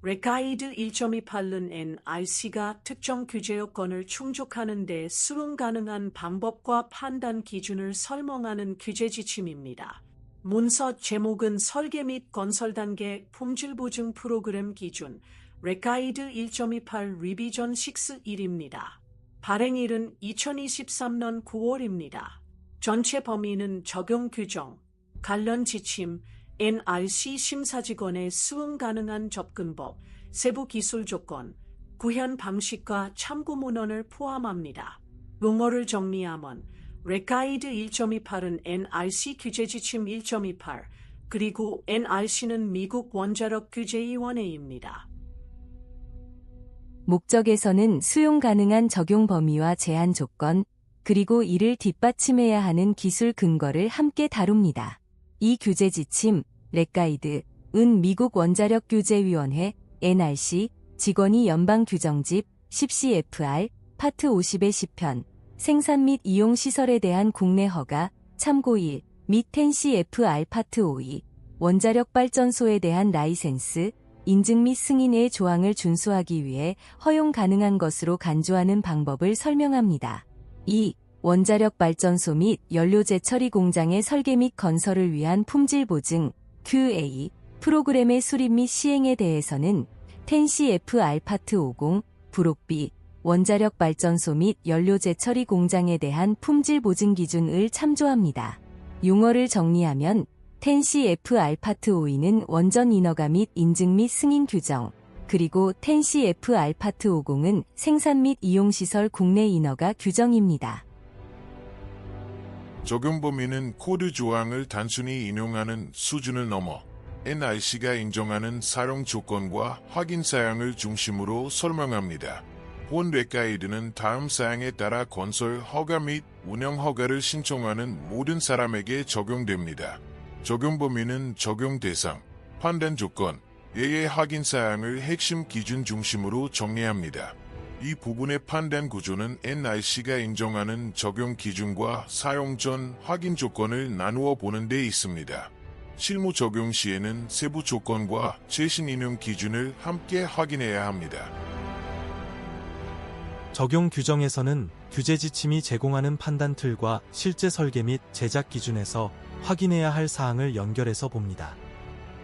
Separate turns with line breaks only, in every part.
레카이드 1.28는 NRC가 특정 규제 요건을 충족하는 데 수용 가능한 방법과 판단 기준을 설명하는 규제 지침입니다. 문서 제목은 설계 및 건설 단계 품질 보증 프로그램 기준 레카이드 1.28 리비전 6.1입니다. 발행일은 2023년 9월입니다. 전체 범위는 적용 규정, 관련 지침, NRC 심사직원의 수용 가능한 접근법, 세부 기술 조건, 구현 방식과 참고 문헌을 포함합니다. 용어를 정리하면 레카이드 1.28은 NRC 규제 지침 1.28, 그리고 NRC는 미국 원자력 규제위원회입니다.
목적에서는 수용 가능한 적용 범위와 제한 조건, 그리고 이를 뒷받침해야 하는 기술 근거를 함께 다룹니다. 이 규제 지침, 레카이드은 미국 원자력 규제위원회 NRC 직원이 연방 규정집 10CFR 파트 50의 10편 생산 및 이용 시설에 대한 국내 허가 참고 1 및 10CFR 파트 52 원자력 발전소에 대한 라이센스 인증 및 승인의 조항을 준수하기 위해 허용 가능한 것으로 간주하는 방법을 설명합니다. 2. 원자력 발전소 및 연료제 처리 공장의 설계 및 건설을 위한 품질 보증 QA 프로그램의 수립 및 시행에 대해서는 10CFR 파트 50 부록 B 원자력 발전소 및 연료제 처리 공장에 대한 품질 보증 기준을 참조합니다. 용어를 정리하면 10CFR 파트 52는 원전 인허가 및 인증 및 승인 규정, 그리고 10CFR 파트 50은 생산 및 이용시설 국내 인허가 규정입니다.
적용 범위는 코드 조항을 단순히 인용하는 수준을 넘어 NRC가 인정하는 사용 조건과 확인 사항을 중심으로 설명합니다. 본 레카이드는 다음 사항에 따라 건설 허가 및 운영 허가를 신청하는 모든 사람에게 적용됩니다. 적용 범위는 적용 대상, 판단 조건, 예외 확인 사항을 핵심 기준 중심으로 정리합니다. 이 부분의 판단 구조는 NRC가 인정하는 적용 기준과 사용 전 확인 조건을 나누어 보는 데 있습니다. 실무 적용 시에는 세부 조건과 최신 인용 기준을 함께 확인해야 합니다.
적용 규정에서는 규제 지침이 제공하는 판단 틀과 실제 설계 및 제작 기준에서 확인해야 할 사항을 연결해서 봅니다.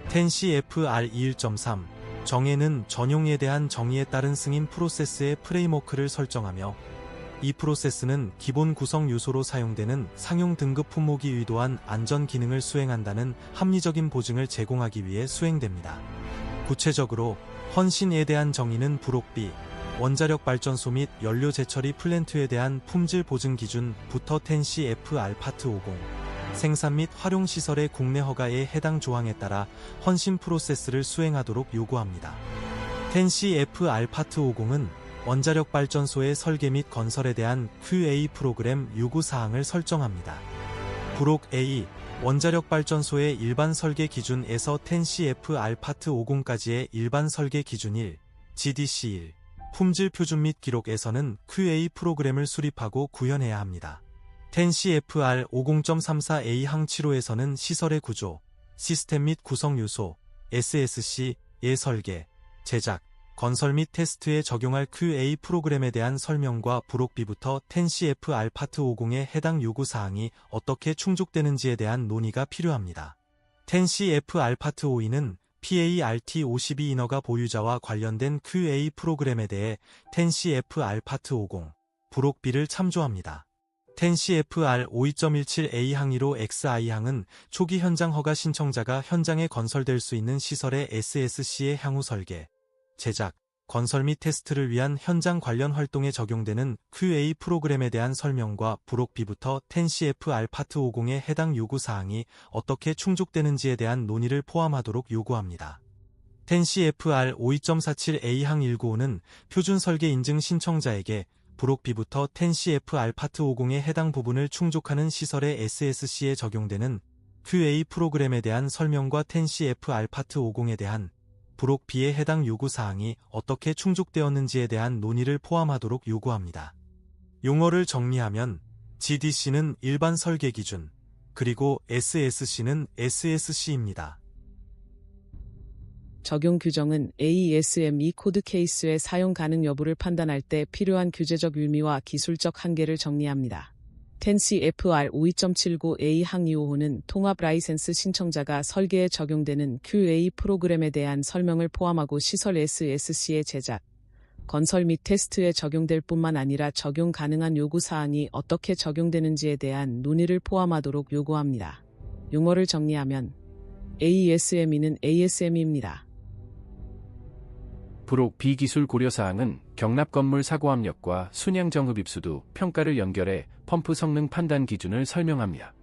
10CFR 21.3 정의는 전용에 대한 정의에 따른 승인 프로세스의 프레임워크를 설정하며 이 프로세스는 기본 구성 요소로 사용되는 상용 등급 품목이 의도한 안전 기능을 수행한다는 합리적인 보증을 제공하기 위해 수행됩니다. 구체적으로 헌신에 대한 정의는 부록 B 원자력 발전소 및 연료 재처리 플랜트에 대한 품질 보증 기준부터 10CFR 파트 50 생산 및 활용 시설의 국내 허가에 해당 조항에 따라 헌신 프로세스를 수행하도록 요구합니다. 10CFR 파트 50은 원자력 발전소의 설계 및 건설에 대한 QA 프로그램 요구 사항을 설정합니다. 부록 A 원자력 발전소의 일반 설계 기준에서 10CFR 파트 50까지의 일반 설계 기준 1, GDC 1 품질 표준 및 기록에서는 QA 프로그램을 수립하고 구현해야 합니다. 10CFR 50.34A 항7호에서는 시설의 구조, 시스템 및 구성 요소, SSC의 설계, 제작, 건설 및 테스트에 적용할 QA 프로그램에 대한 설명과 부록 B부터 10CFR 파트 50의 해당 요구 사항이 어떻게 충족되는지에 대한 논의가 필요합니다. 10CFR 파트 52는 PART52 인허가 보유자와 관련된 QA 프로그램에 대해 10CFR 파트 50, 부록 B를 참조합니다. 10CFR 52.17A 항1호 XI 항은 초기 현장 허가 신청자가 현장에 건설될 수 있는 시설의 SSC의 향후 설계, 제작, 건설 및 테스트를 위한 현장 관련 활동에 적용되는 QA 프로그램에 대한 설명과 부록 B부터 10CFR 파트 50의 해당 요구 사항이 어떻게 충족되는지에 대한 논의를 포함하도록 요구합니다. 10CFR 52.47A 항 195는 표준 설계 인증 신청자에게 부록 B부터 10CFR 파트 50의 해당 부분을 충족하는 시설의 SSC에 적용되는 QA 프로그램에 대한 설명과 10CFR 파트 50에 대한 부록 B의 해당 요구 사항이 어떻게 충족되었는지에 대한 논의를 포함하도록 요구합니다. 용어를 정리하면 GDC는 일반 설계 기준, 그리고 SSC는 SSC입니다.
적용 규정은 AESME 코드 케이스의 사용 가능 여부를 판단할 때 필요한 규제적 의미와 기술적 한계를 정리합니다. 10CFR 52.79A 항 2호는 통합 라이센스 신청자가 설계에 적용되는 QA 프로그램에 대한 설명을 포함하고 시설 SSC의 제작, 건설 및 테스트에 적용될 뿐만 아니라 적용 가능한 요구사항이 어떻게 적용되는지에 대한 논의를 포함하도록 요구합니다. 용어를 정리하면 AESME는 ASME입니다.
부록 비기술 고려사항은 경납 건물 사고 압력과 순양 정흡 입수도 평가를 연결해 펌프 성능 판단 기준을 설명합니다.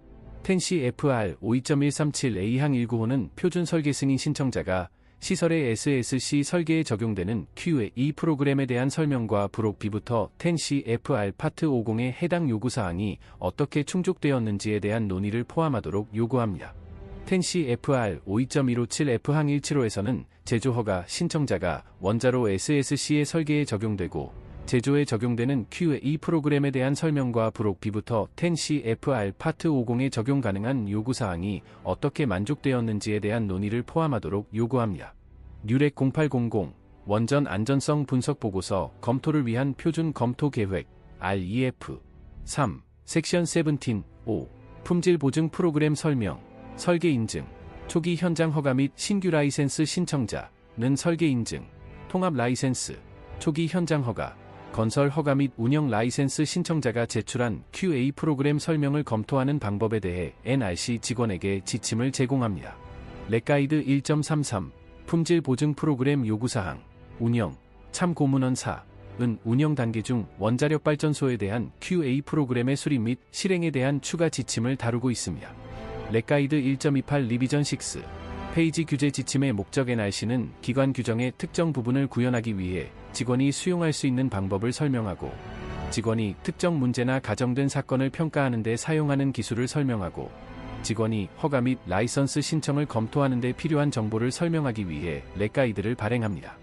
10CFR 52.137A 항 195호는 표준 설계 승인 신청자가 시설의 SSC 설계에 적용되는 QA 프로그램에 대한 설명과 부록 B부터 10CFR 파트 50의 해당 요구사항이 어떻게 충족되었는지에 대한 논의를 포함하도록 요구합니다. 10CFR 52.157F 항 175에서는 제조허가 신청자가 원자로 SSC의 설계에 적용되고 제조에 적용되는 QA 프로그램에 대한 설명과 부록 B부터 10CFR 파트 50에 적용 가능한 요구사항이 어떻게 만족되었는지에 대한 논의를 포함하도록 요구합니다. 뉴렉 0800 원전 안전성 분석 보고서 검토를 위한 표준 검토 계획 REF 3 섹션 17 5 품질 보증 프로그램 설명 설계 인증 초기 현장 허가 및 신규 라이센스 신청자는 설계 인증 통합 라이센스 초기 현장 허가 건설 허가 및 운영 라이센스 신청자가 제출한 QA 프로그램 설명을 검토하는 방법에 대해 NRC 직원에게 지침을 제공합니다. 렉가이드 1.33 품질 보증 프로그램 요구사항 운영 참고문헌 4은 운영 단계 중 원자력 발전소에 대한 QA 프로그램의 수립 및 실행에 대한 추가 지침을 다루고 있습니다. 렉가이드 1.28 리비전 6 페이지 규제 지침의 목적 NRC는 기관 규정의 특정 부분을 구현하기 위해 직원이 수용할 수 있는 방법을 설명하고 직원이 특정 문제나 가정된 사건을 평가하는 데 사용하는 기술을 설명하고 직원이 허가 및 라이선스 신청을 검토하는 데 필요한 정보를 설명하기 위해 렉가이드를 발행합니다.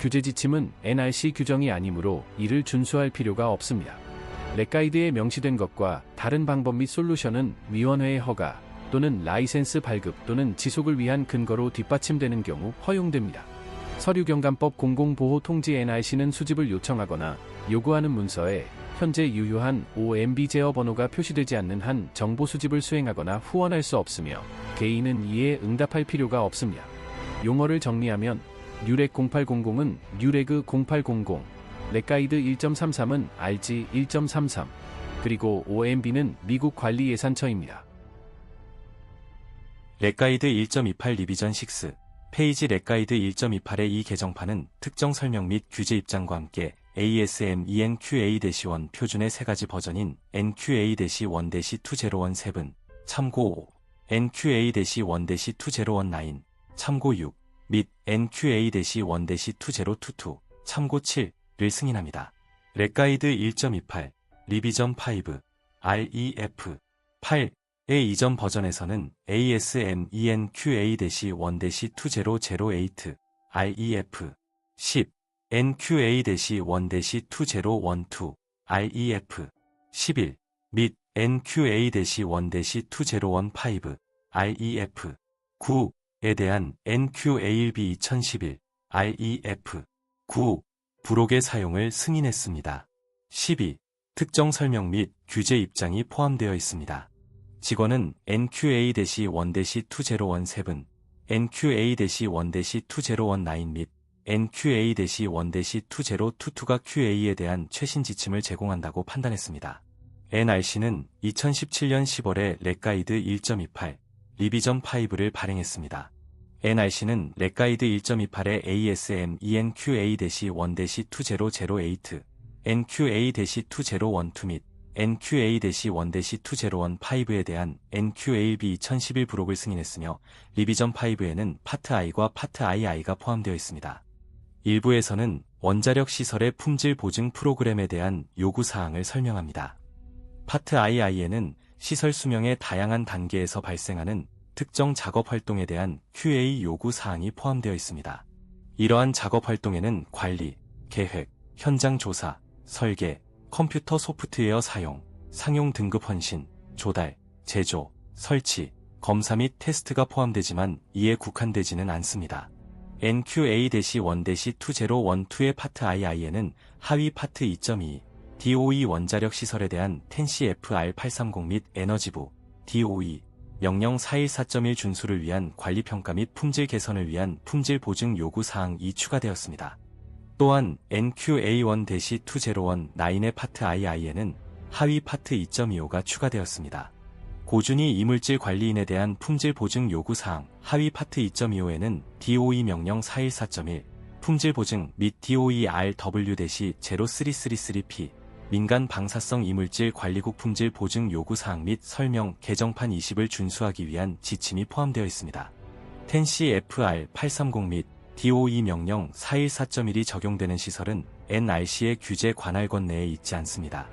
규제 지침은 NRC 규정이 아니므로 이를 준수할 필요가 없습니다. 렉가이드에 명시된 것과 다른 방법 및 솔루션은 위원회의 허가 또는 라이센스 발급 또는 지속을 위한 근거로 뒷받침되는 경우 허용됩니다. 서류경감법 공공보호통지 NRC는 수집을 요청하거나 요구하는 문서에 현재 유효한 OMB 제어 번호가 표시되지 않는 한 정보 수집을 수행하거나 후원할 수 없으며 개인은 이에 응답할 필요가 없습니다. 용어를 정리하면 뉴렉 0800은 뉴레그 0800, 렉가이드 1.33은 RG 1.33, 그리고 OMB는 미국 관리예산처입니다.
렉가이드 1.28 리비전 6 페이지 렉가이드 1.28의 이 개정판은 특정 설명 및 규제 입장과 함께 ASM ENQA-1 표준의 세 가지 버전인 NQA-1-201 참고 5, NQA-1-201 참고 6 및 NQA-1-202 참고 7를 승인합니다. 렉가이드 1.28 리비전 5 REF 8의 이전 버전에서는 ASM ENQA-1-2008 REF 10 NQA-1-2012 REF 11 및 NQA-1-2015 REF 9에 대한 NQA-1B 2011 REF 9 부록의 사용을 승인했습니다. 12. 특정 설명 및 규제 입장이 포함되어 있습니다. 직원은 NQA-1-201 NQA-1-201 및 NQA-1-202가 QA에 대한 최신 지침을 제공한다고 판단했습니다. NRC는 2017년 10월에 렉가이드 1.28 리비전 5를 발행했습니다. NRC는 렉가이드 1.28의 ASM ENQA-1-2008, NQA-2012 및 NQA-1-201에 대한 NQA-1B 2011 부록을 승인했으며 리비전 5에는 파트 I과 파트 II가 포함되어 있습니다. 일부에서는 원자력 시설의 품질 보증 프로그램에 대한 요구사항을 설명합니다. 파트 II에는 시설 수명의 다양한 단계에서 발생하는 특정 작업 활동에 대한 QA 요구사항이 포함되어 있습니다. 이러한 작업 활동에는 관리, 계획, 현장 조사, 설계, 컴퓨터 소프트웨어 사용, 상용 등급 헌신, 조달, 제조, 설치, 검사 및 테스트가 포함되지만 이에 국한되지는 않습니다.
NQA-1-2012의 파트 II에는 하위 파트 2.2, DOE 원자력 시설에 대한 텐시 FR830 및 에너지부, DOE, 명령 414.1 준수를 위한 관리평가 및 품질 개선을 위한 품질 보증 요구 사항이 추가되었습니다. 또한 NQA1-2019의 파트 II에는 하위 파트 2.25가 추가되었습니다. 고준위 이물질 관리인에 대한 품질 보증 요구 사항, 하위 파트 2.25에는 DOE 명령 414.1, 품질 보증 및 DOE RW-0333P, 민간 방사성 이물질 관리국 품질 보증 요구 사항 및 설명, 개정판 20을 준수하기 위한 지침이 포함되어 있습니다. 텐시 FR830 및 DOE 명령 414.1이 적용되는 시설은 NRC의 규제 관할권 내에 있지 않습니다.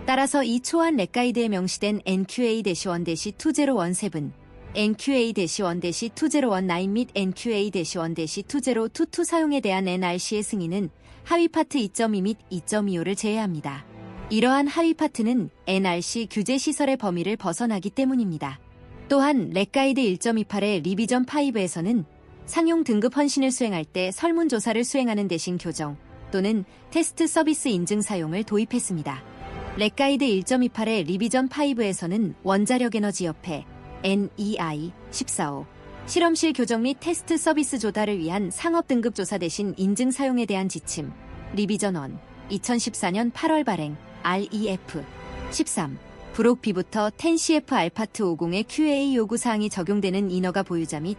따라서 이 초안 렉가이드에 명시된 NQA-1-2017, NQA-1-2019 및 NQA-1-2022 사용에 대한 NRC의 승인은 하위 파트 2.2 및 2.25를 제외합니다. 이러한 하위 파트는 NRC 규제 시설의 범위를 벗어나기 때문입니다. 또한 렉가이드 1.28의 리비전 5에서는 상용 등급 헌신을 수행할 때 설문조사를 수행하는 대신 교정 또는 테스트 서비스 인증 사용을 도입했습니다. 렉가이드 1.28의 리비전 5에서는 원자력에너지협회 NEI 14호 실험실 교정 및 테스트 서비스 조달을 위한 상업등급 조사 대신 인증 사용에 대한 지침 리비전 1 2014년 8월 발행 REF 13 부록 B부터 10CF 알파트 50의 QA 요구사항이 적용되는 인허가 보유자 및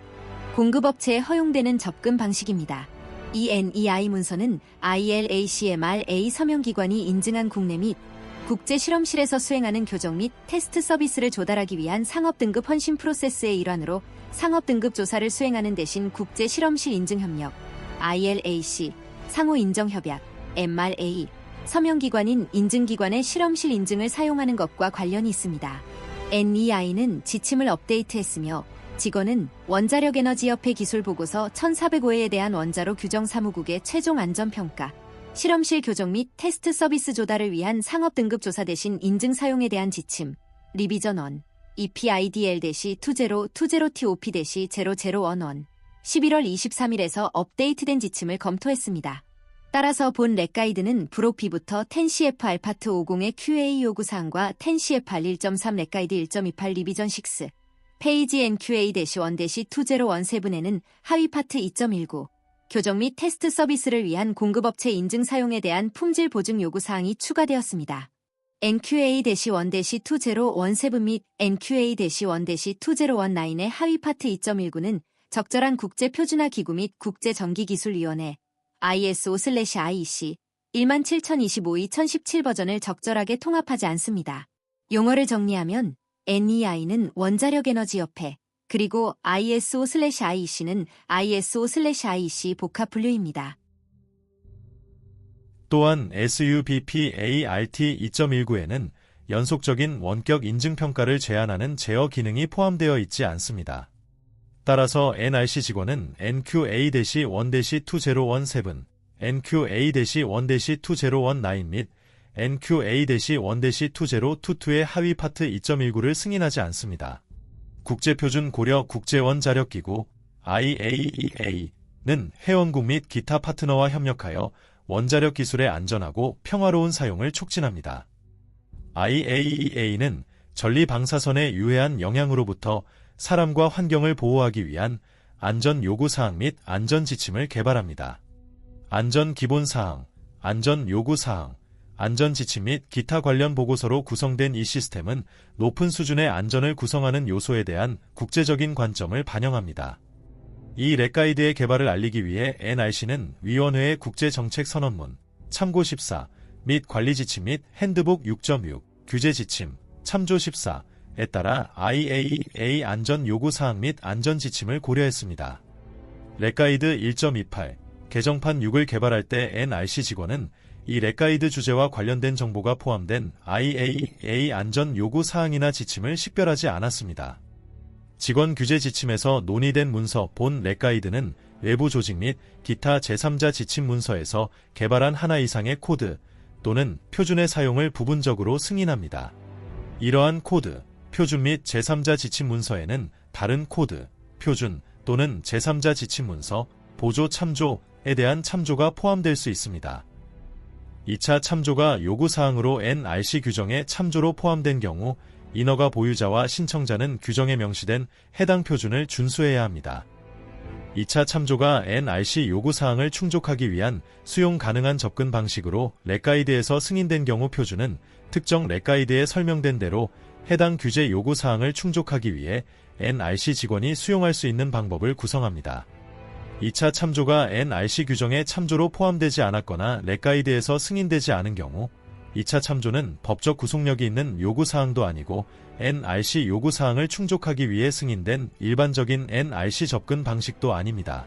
공급업체에 허용되는 접근 방식입니다. 이 NEI 문서는 ILACMRA 서명기관이 인증한 국내 및 국제 실험실에서 수행하는 교정 및 테스트 서비스를 조달하기 위한 상업등급 헌신 프로세스의 일환으로 상업등급 조사를 수행하는 대신 국제 실험실 인증협력 ILAC, 상호인정협약 MRA, 서명기관인 인증기관의 실험실 인증을 사용하는 것과 관련이 있습니다. NEI는 지침을 업데이트했으며 직원은 원자력에너지협회 기술보고서 1405회에 대한 원자로 규정사무국의 최종 안전평가, 실험실 교정 및 테스트 서비스 조달을 위한 상업등급 조사 대신 인증 사용에 대한 지침, 리비전 1, EPIDL-2020TOP-0011 11월 23일에서 업데이트된 지침을 검토했습니다. 따라서 본 렉가이드는 부록 B부터 10CF 알파트 50의 QA 요구사항과 10CFR 1.3 렉가이드 1.28 리비전 6, 페이지 NQA-1-2017에는 하위 파트 2.19, 교정 및 테스트 서비스를 위한 공급업체 인증 사용에 대한 품질 보증 요구사항이 추가되었습니다. NQA-1-2017 및 NQA-1-2019의 하위 파트 2.19는 적절한 국제표준화기구 및 국제전기기술위원회 ISO/IEC 17025-2017 버전을 적절하게 통합하지 않습니다. 용어를 정리하면 NEI는 원자력에너지협회, 그리고 ISO/IEC는 ISO/IEC 복합 분류입니다.
또한 SUBP-ART 2.19에는 연속적인 원격 인증평가를 제한하는 제어 기능이 포함되어 있지 않습니다. 따라서 NRC 직원은 NQA-1-2017, NQA-1-2019 및 NQA-1-2022의 하위 파트 2.19를 승인하지 않습니다. 국제표준 고려 국제원자력기구 IAEA는 회원국 및 기타 파트너와 협력하여 원자력 기술의 안전하고 평화로운 사용을 촉진합니다. IAEA는 전리 방사선의 유해한 영향으로부터 사람과 환경을 보호하기 위한 안전 요구사항 및 안전 지침을 개발합니다. 안전 기본사항, 안전 요구사항, 안전 지침 및 기타 관련 보고서로 구성된 이 시스템은 높은 수준의 안전을 구성하는 요소에 대한 국제적인 관점을 반영합니다. 이 렉가이드의 개발을 알리기 위해 NRC는 위원회의 국제정책선언문, 참고 14 및 관리지침 및 핸드북 6.6, 규제지침, 참조 14에 따라 IAEA 안전 요구사항 및 안전지침을 고려했습니다. 렉가이드 1.28, 개정판 6을 개발할 때 NRC 직원은 이 렉가이드 주제와 관련된 정보가 포함된 IAEA 안전 요구 사항이나 지침을 식별하지 않았습니다. 직원 규제 지침에서 논의된 문서 본 렉가이드는 외부 조직 및 기타 제3자 지침 문서에서 개발한 하나 이상의 코드 또는 표준의 사용을 부분적으로 승인합니다. 이러한 코드, 표준 및 제3자 지침 문서에는 다른 코드, 표준 또는 제3자 지침 문서, 보조 참조에 대한 참조가 포함될 수 있습니다. 2차 참조가 요구사항으로 NRC 규정에 참조로 포함된 경우 인허가 보유자와 신청자는 규정에 명시된 해당 표준을 준수해야 합니다. 2차 참조가 NRC 요구사항을 충족하기 위한 수용 가능한 접근 방식으로 렉가이드에서 승인된 경우 표준은 특정 렉가이드에 설명된 대로 해당 규제 요구사항을 충족하기 위해 NRC 직원이 수용할 수 있는 방법을 구성합니다. 2차 참조가 NRC 규정에 참조로 포함되지 않았거나 렉가이드에서 승인되지 않은 경우 2차 참조는 법적 구속력이 있는 요구사항도 아니고 NRC 요구사항을 충족하기 위해 승인된 일반적인 NRC 접근 방식도 아닙니다.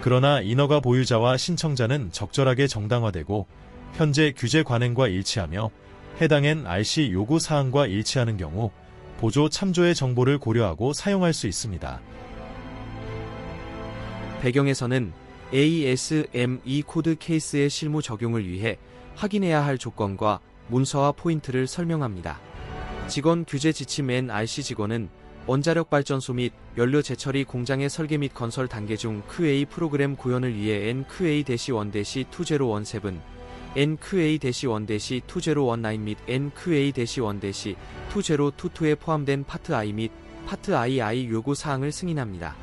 그러나 인허가 보유자와 신청자는 적절하게 정당화되고 현재 규제 관행과 일치하며 해당 NRC 요구사항과 일치하는 경우 보조 참조의 정보를 고려하고 사용할 수 있습니다.
배경에서는 ASME 코드 케이스의 실무 적용을 위해 확인해야 할 조건과 문서와 포인트를 설명합니다. 직원 규제 지침 NRC 직원은 원자력 발전소 및 연료 재처리 공장의 설계 및 건설 단계 중 QA 프로그램 구현을 위해 NQA-1-2017, NQA-1-2019 및 NQA-1-2022에 포함된 파트 I 및 파트 II 요구 사항을 승인합니다.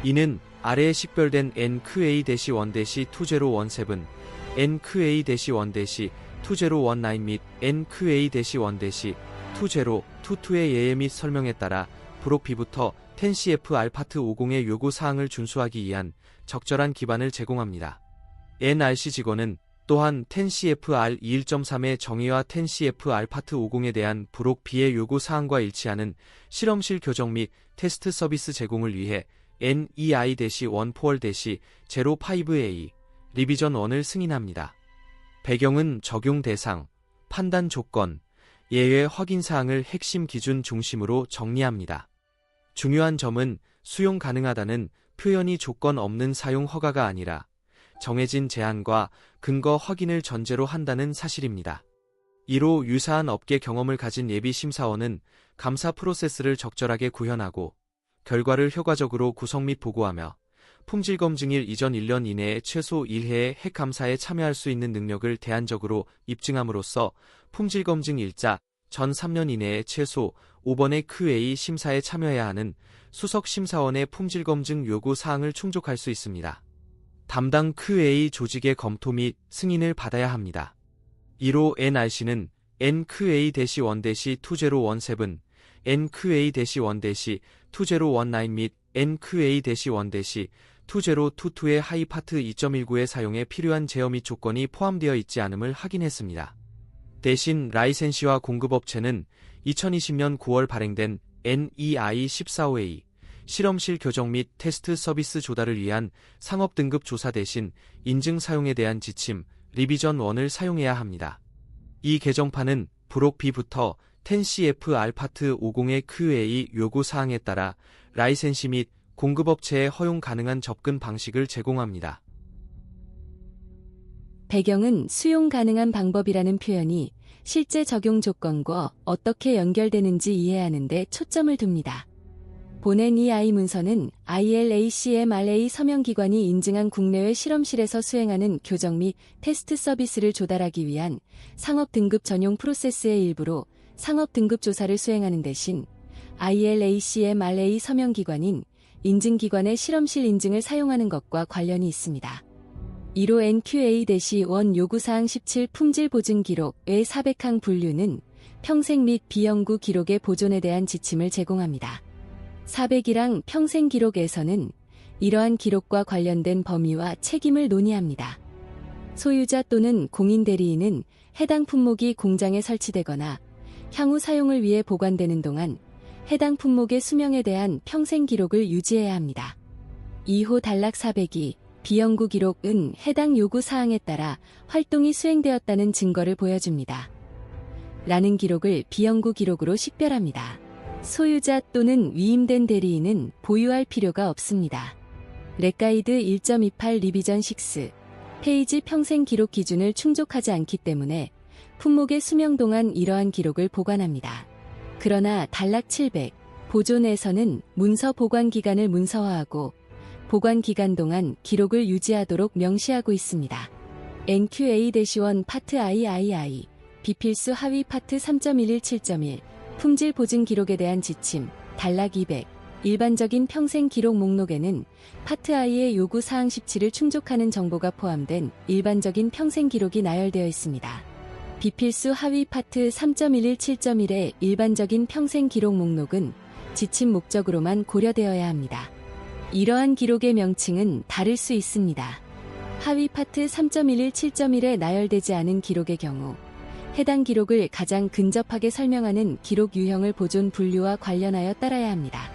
이는 아래에 식별된 NQA-1-2017, NQA-1-2019 및 NQA-1-2022의 예외 및 설명에 따라 부록 B부터 10CFR 파트 50의 요구 사항을 준수하기 위한 적절한 기반을 제공합니다. NRC 직원은 또한 10CFR 21.3의 정의와 10CFR 파트 50에 대한 부록 B의 요구 사항과 일치하는 실험실 교정 및 테스트 서비스 제공을 위해 NEI-1-4-05A 리비전 1을 승인합니다. 배경은 적용 대상, 판단 조건, 예외 확인 사항을 핵심 기준 중심으로 정리합니다. 중요한 점은 수용 가능하다는 표현이 조건 없는 사용 허가가 아니라 정해진 제한과 근거 확인을 전제로 한다는 사실입니다. 이로 유사한 업계 경험을 가진 예비심사원은 감사 프로세스를 적절하게 구현하고 결과를 효과적으로 구성 및 보고하며 품질검증일 이전 1년 이내에 최소 1회의 핵감사에 참여할 수 있는 능력을 대안적으로 입증함으로써 품질검증 일자 전 3년 이내에 최소 5번의 QA 심사에 참여해야 하는 수석심사원의 품질검증 요구 사항을 충족할 수 있습니다. 담당 QA 조직의 검토 및 승인을 받아야 합니다. 이로 NRC는 NQA-1-2017, NQA-1-2019 및 NQA-1-2022의 하위 파트 2.19의 사용에 필요한 제어 및 조건이 포함되어 있지 않음을 확인했습니다. 대신 라이센시와 공급업체는 2020년 9월 발행된 NEI-145A 실험실 교정 및 테스트 서비스 조달을 위한 상업등급 조사 대신 인증 사용에 대한 지침 리비전 1을 사용해야 합니다. 이 개정판은 부록 B부터 10CFR 파트 50의 QA 요구 사항에 따라 라이센시 및 공급업체에 허용 가능한 접근 방식을 제공합니다.
배경은 수용 가능한 방법이라는 표현이 실제 적용 조건과 어떻게 연결되는지 이해하는 데 초점을 둡니다. 본 NEI 문서는 ILACMRA 서명기관이 인증한 국내외 실험실에서 수행하는 교정 및 테스트 서비스를 조달하기 위한 상업등급 전용 프로세스의 일부로 상업등급 조사를 수행하는 대신 ILACMRA 서명기관인 인증기관의 실험실 인증을 사용하는 것과 관련이 있습니다. 이로 NQA-1 요구사항 17 품질보증기록의 400항 분류는 평생 및 비영구 기록의 보존에 대한 지침을 제공합니다. 401항 평생기록에서는 이러한 기록과 관련된 범위와 책임을 논의합니다. 소유자 또는 공인대리인은 해당 품목이 공장에 설치되거나 향후 사용을 위해 보관되는 동안 해당 품목의 수명에 대한 평생기록을 유지해야 합니다. 2호 단락 402 비영구 기록은 해당 요구 사항에 따라 활동이 수행되었다는 증거를 보여줍니다. 라는 기록을 비영구 기록으로 식별합니다. 소유자 또는 위임된 대리인은 보유할 필요가 없습니다. 렉가이드 1.28 리비전 6 페이지 평생 기록 기준을 충족하지 않기 때문에 품목의 수명 동안 이러한 기록을 보관합니다. 그러나 단락 700 보존에서는 문서 보관 기간을 문서화하고 보관 기간 동안 기록을 유지하도록 명시하고 있습니다. NQA-1 파트 III, 비필수 하위 파트 3.117.1, 품질 보증 기록에 대한 지침, 단락 200, 일반적인 평생 기록 목록에는 파트 I의 요구 사항 17을 충족하는 정보가 포함된 일반적인 평생 기록이 나열되어 있습니다. 비필수 하위 파트 3.117.1의 일반적인 평생 기록 목록은 지침 목적으로만 고려되어야 합니다. 이러한 기록의 명칭은 다를 수 있습니다. 하위 파트 3.117.1에 나열되지 않은 기록의 경우 해당 기록을 가장 근접하게 설명하는 기록 유형을 보존 분류와 관련하여 따라야 합니다.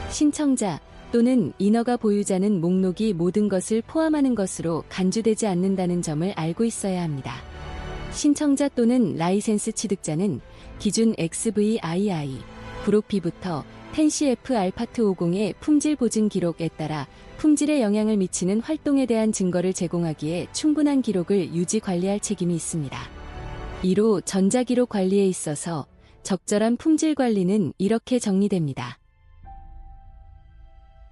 신청자 또는 인허가 보유자는 목록이 모든 것을 포함하는 것으로 간주되지 않는다는 점을 알고 있어야 합니다. 신청자 또는 라이센스 취득자는 기준 XVII, 부록 B부터 텐시FR 파트 50의 품질 보증 기록에 따라 품질에 영향을 미치는 활동에 대한 증거를 제공하기에 충분한 기록을 유지 관리할 책임이 있습니다. 이로 전자기록 관리에 있어서 적절한 품질 관리는 이렇게 정리됩니다.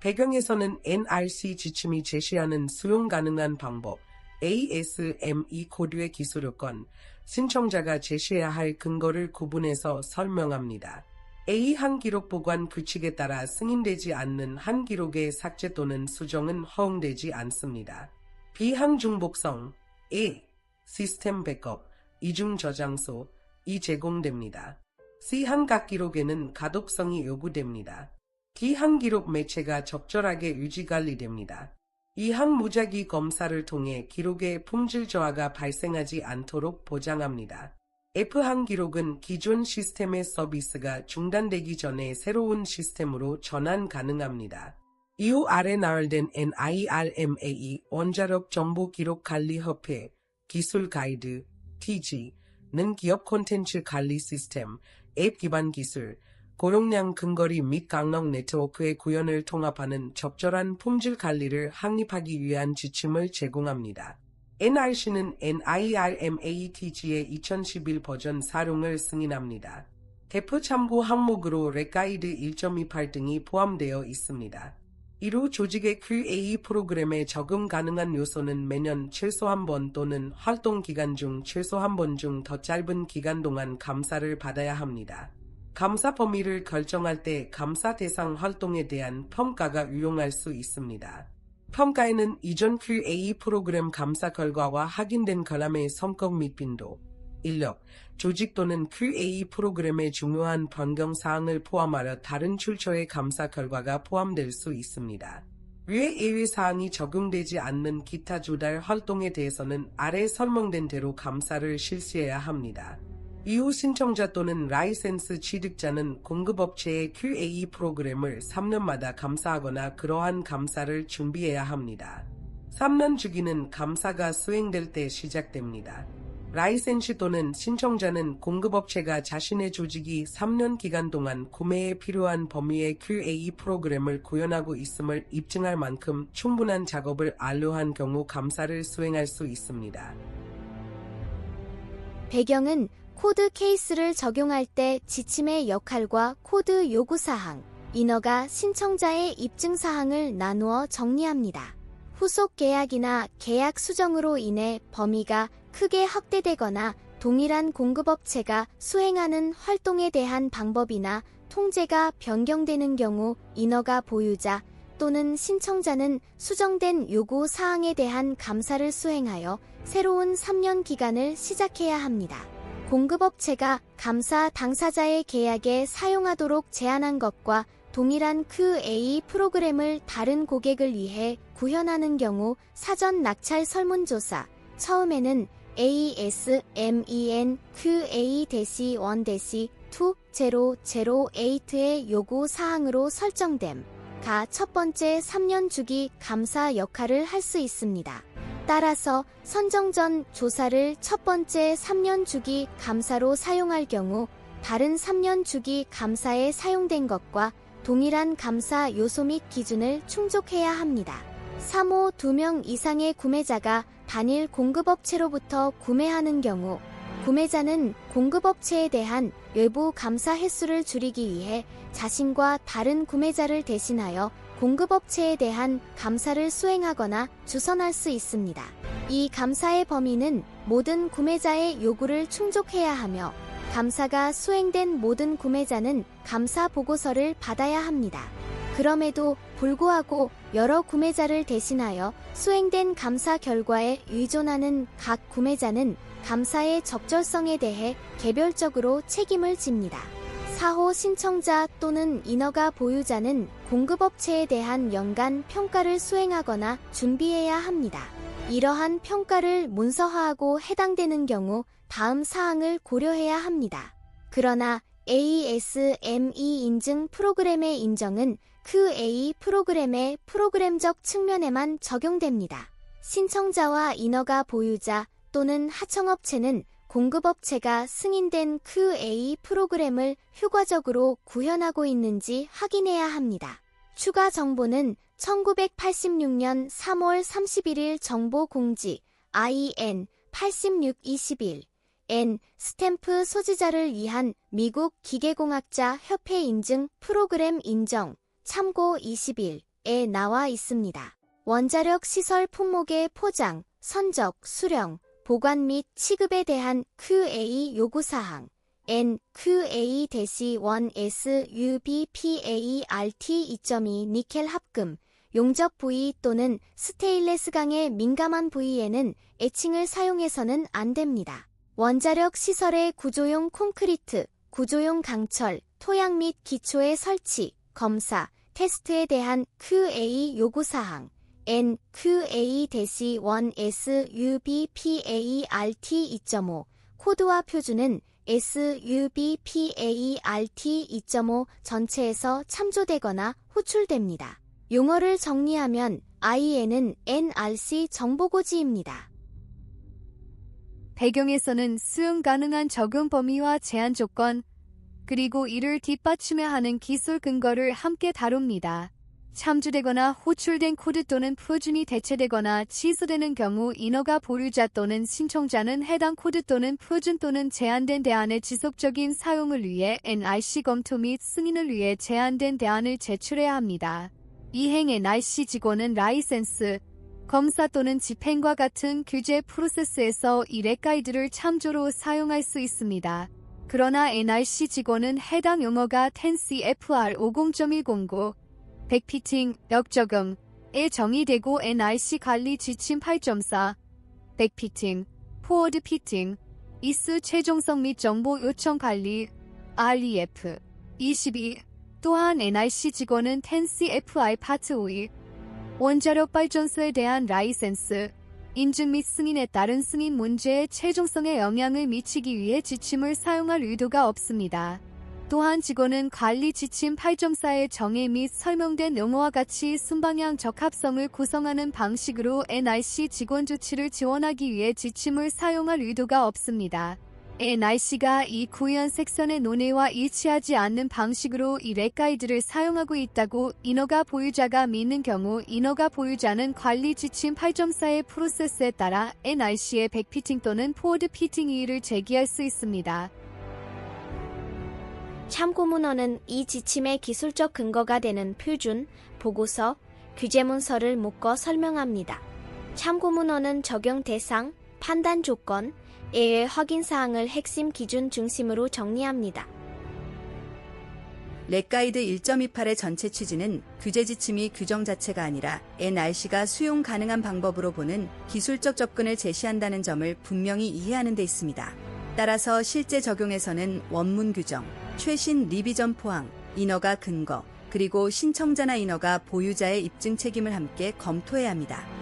배경에서는 NRC 지침이 제시하는 수용 가능한 방법, ASME 코드의 기술 요건, 신청자가 제시해야 할 근거를 구분해서 설명합니다. A항 기록 보관 규칙에 따라 승인되지 않는 한 기록의 삭제 또는 수정은 허용되지 않습니다. B항 중복성, A, 시스템 백업, 이중 저장소, 이 제공됩니다. C항 각 기록에는 가독성이 요구됩니다. D항 기록 매체가 적절하게 유지관리됩니다. 이항 무작위 검사를 통해 기록의 품질 저하가 발생하지 않도록 보장합니다. F항 기록은 기존 시스템의 서비스가 중단되기 전에 새로운 시스템으로 전환 가능합니다. 이후 아래 나열된 NIRMA 원자력 정보 기록 관리 협회, 기술 가이드, TG는 기업 콘텐츠 관리 시스템, 앱 기반 기술, 고용량 근거리 및 강력 네트워크의 구현을 통합하는 적절한 품질 관리를 확립하기 위한 지침을 제공합니다. NRC는 NIRMA-TG의 2011 버전 사용을 승인합니다. 대표 참고 항목으로 렉가이드 1.28 등이 포함되어 있습니다. 이로 조직의 QA 프로그램에 적용 가능한 요소는 매년 최소 한 번 또는 활동 기간 중 최소 한 번 중 더 짧은 기간 동안 감사를 받아야 합니다. 감사 범위를 결정할 때 감사 대상 활동에 대한 평가가 유용할 수 있습니다. 평가에는 이전 QA 프로그램 감사 결과와 확인된 결함의 성격 및 빈도, 인력, 조직 또는 QA 프로그램의 중요한 변경 사항을 포함하여 다른 출처의 감사 결과가 포함될 수 있습니다. 위의 예외 사항이 적용되지 않는 기타 조달 활동에 대해서는 아래 설명된 대로 감사를 실시해야 합니다. 이후 신청자 또는 라이센스 취득자는 공급업체의 QA 프로그램을 3년마다 감사하거나 그러한 감사를 준비해야 합니다. 3년 주기는 감사가 수행될 때 시작됩니다. 라이센시 또는 신청자는 공급업체가 자신의 조직이 3년 기간 동안 구매에 필요한 범위의 QA 프로그램을 구현하고 있음을 입증할 만큼 충분한 작업을 완료한 경우 감사를 수행할 수 있습니다.
배경은 코드 케이스를 적용할 때 지침의 역할과 코드 요구사항, 인허가 신청자의 입증사항을 나누어 정리합니다. 후속 계약이나 계약 수정으로 인해 범위가 크게 확대되거나 동일한 공급업체가 수행하는 활동에 대한 방법이나 통제가 변경되는 경우 인허가 보유자 또는 신청자는 수정된 요구 사항에 대한 감사를 수행하여 새로운 3년 기간을 시작해야 합니다. 공급업체가 감사 당사자의 계약에 사용하도록 제한한 것과 동일한 QA 프로그램을 다른 고객을 위해 구현하는 경우 사전 낙찰 설문조사, 처음에는 ASMEN QA-1-2008의 요구 사항으로 설정됨. 가 첫 번째 3년 주기 감사 역할을 할 수 있습니다. 따라서 선정 전 조사를 첫 번째 3년 주기 감사로 사용할 경우 다른 3년 주기 감사에 사용된 것과 동일한 감사 요소 및 기준을 충족해야 합니다. 3호 2명 이상의 구매자가 단일 공급업체로부터 구매하는 경우 구매자는 공급업체에 대한 외부 감사 횟수를 줄이기 위해 자신과 다른 구매자를 대신하여 공급업체에 대한 감사를 수행하거나 주선할 수 있습니다. 이 감사의 범위는 모든 구매자의 요구를 충족해야 하며 감사가 수행된 모든 구매자는 감사 보고서를 받아야 합니다. 그럼에도 불구하고 여러 구매자를 대신하여 수행된 감사 결과에 의존하는 각 구매자는 감사의 적절성에 대해 개별적으로 책임을 집니다. 사호 신청자 또는 인허가 보유자는 공급업체에 대한 연간 평가를 수행하거나 준비해야 합니다. 이러한 평가를 문서화하고 해당되는 경우 다음 사항을 고려해야 합니다. 그러나 ASME 인증 프로그램의 인정은 그 A 프로그램의 프로그램적 측면에만 적용됩니다. 신청자와 인허가 보유자 또는 하청업체는 공급업체가 승인된 그 A 프로그램을 효과적으로 구현하고 있는지 확인해야 합니다. 추가 정보는 1986년 3월 31일 정보 공지 IN 8621 N 스탬프 소지자를 위한 미국 기계공학자 협회 인증 프로그램 인정 참고 21에 나와 있습니다. 원자력 시설 품목의 포장, 선적, 수령, 보관 및 취급에 대한 QA 요구사항 N QA-1SUBPART 2.2 니켈 합금 용접 부위 또는 스테인레스 강에 민감한 부위에는 에칭을 사용해서는 안 됩니다. 원자력 시설의 구조용 콘크리트, 구조용 강철, 토양 및 기초의 설치, 검사, 테스트에 대한 QA 요구사항 N QA-1SUBPART 2.5 코드와 표준은 SUBPART 2.5 전체에서 참조되거나 호출됩니다. 용어를 정리하면 IN은 NRC 정보고지입니다.
배경에서는 수용 가능한 적용 범위와 제한 조건, 그리고 이를 뒷받침해야 하는 기술 근거를 함께 다룹니다. 참조되거나 호출된 코드 또는 표준이 대체되거나 취소되는 경우 인허가 보유자 또는 신청자는 해당 코드 또는 표준 또는 제한된 대안의 지속적인 사용을 위해 NRC 검토 및 승인을 위해 제한된 대안을 제출해야 합니다. 이행 NRC 직원은 라이센스, 검사 또는 집행과 같은 규제 프로세스에서 이 렉가이드를 참조로 사용할 수 있습니다. 그러나 NRC 직원은 해당 용어가 10CFR 50.109 백피팅, 역적응에 정의되고 NRC 관리 지침 8.4 백피팅, 포워드 피팅, 이수 최종성 및 정보 요청 관리 REF 22 또한 NRC 직원은 10CFR 파트 5 원자력 발전소에 대한 라이센스, 인증 및 승인에 따른 승인 문제의 최종성에 영향을 미치기 위해 지침을 사용할 의도가 없습니다. 또한 직원은 관리 지침 8.4의 정의 및 설명된 용어와 같이 순방향 적합성을 구성하는 방식으로 NRC 직원 조치를 지원하기 위해 지침을 사용할 의도가 없습니다. NRC가 이 구현 섹션의 논의와 일치하지 않는 방식으로 이 렉가이드를 사용하고 있다고 인허가 보유자가 믿는 경우 인허가 보유자는 관리 지침 8.4의 프로세스에 따라 NRC의 백피팅 또는 포워드 피팅 이의를 제기할 수 있습니다.
참고문헌은 이 지침의 기술적 근거가 되는 표준, 보고서, 규제문서를 묶어 설명합니다. 참고문헌은 적용 대상, 판단 조건, 예외 확인사항을 핵심 기준 중심으로 정리합니다.
렉가이드 1.28의 전체 취지는 규제 지침이 규정 자체가 아니라 NRC가 수용 가능한 방법으로 보는 기술적 접근을 제시한다는 점을 분명히 이해하는 데 있습니다. 따라서 실제 적용에서는 원문 규정, 최신 리비전 포항, 인허가 근거, 그리고 신청자나 인허가 보유자의 입증 책임을 함께 검토해야 합니다.